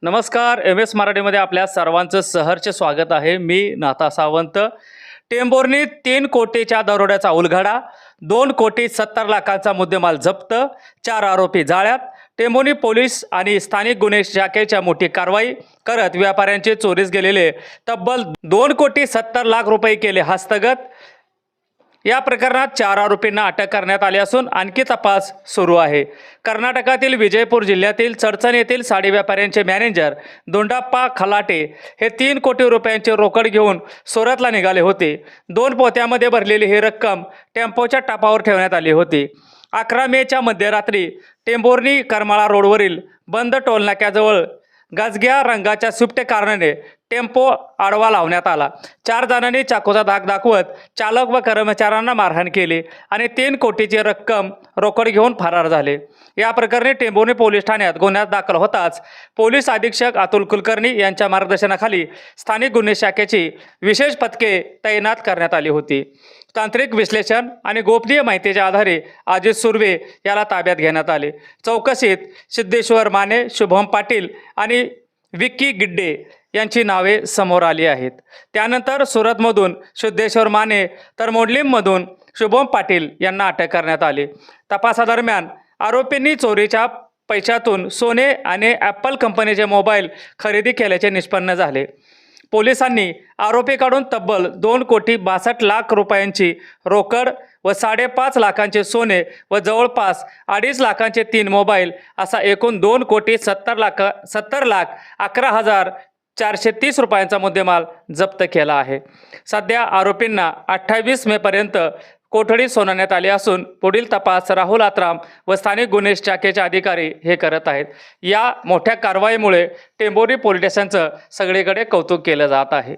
नमस्कार. MS मराठीमध्ये आपल्या सर्वांचं सहर्ष स्वागत आहे. मी नाथा सावंत. टेंभुर्णीत 3 कोटीच्या दरोड्याचा उलगडा, 2,70,00,000चा मुद्देमाल जप्त, 4 आरोपी जाळ्यात. टेंभुर्णी पोलीस आणि स्थानिक गुन्हे शाखेच्या मोठी कारवाई करत व्यापाऱ्यांचे चोरीस गेलेले तब्बल 2,70,00,000 रुपये केले हस्तगत. या प्रकरणात 4 आरोपींना अटक करण्यात आली असून आणखी तपास सुरू आहे. कर्नाटकातील विजयपूर जिल्ह्यातील चडचण येथील साडी व्यापाऱ्यांचे मॅनेजर दोंडाप्पा खलाटे हे 3 कोटी रुपयांचे रोकड घेऊन सुरतला निघाले होते. 2 पोत्यामध्ये भरलेली ही रक्कम टेम्पोच्या टापावर ठेवण्यात आली होती. 11 मेच्या मध्यरात्री टेंभुर्णी करमाळा रोडवरील बंद टोलनाक्याजवळ गाजग्या रंगाच्या स्विफ्ट कारने टेम्पो आडवा लावण्यात आला. 4 जणांनी चाकूचा धाक दाखवत चालक व कर्मचाऱ्यांना मारहाण केली आणि 3 कोटीची रक्कम रोकड घेऊन फरार झाले. या प्रकरणी टेंभुर्णी पोलीस ठाण्यात गुन्हा दाखल होताच पोलीस अधीक्षक अतुल कुलकर्णी यांच्या मार्गदर्शनाखाली स्थानिक गुन्हे शाखेची विशेष पथके तैनात करण्यात आली होती. तांत्रिक विश्लेषण आणि गोपनीय माहितीच्या आधारे अजित सुर्वे याला ताब्यात घेण्यात आले. चौकशीत सिद्धेश्वर माने, शुभम पाटील आणि विक्की गिड्डे यांची नावे समोर आली आहेत. त्यानंतर सुरतमधून सिद्धेश्वर माने तर मोडलीममधून शुभम पाटील यांना अटक करण्यात आली. तपासादरम्यान आरोपींनी चोरीच्या पैशातून सोने आणि ॲपल कंपनीचे मोबाईल खरेदी केल्याचे निष्पन्न झाले. पोलिसांनी आरोपीकडून तब्बल 2,62,00,000 रुपयांची रोकड व 5.5 लाखांचे सोने व जवळपास 2.5 लाखांचे 3 मोबाईल असा एकूण 2,70,11,430 रुपयांचा मुद्देमाल जप्त केला आहे. सध्या आरोपींना 28 मेपर्यंत कोठडी सुनावण्यात आली असून पुढील तपास राहुल आत्राम व स्थानिक गुन्हे शाखेचे अधिकारी हे करत आहेत. या मोठ्या कारवाईमुळे टेंभुर्णी पोलीस स्टेशनचं सगळीकडे कौतुक केलं जात आहे.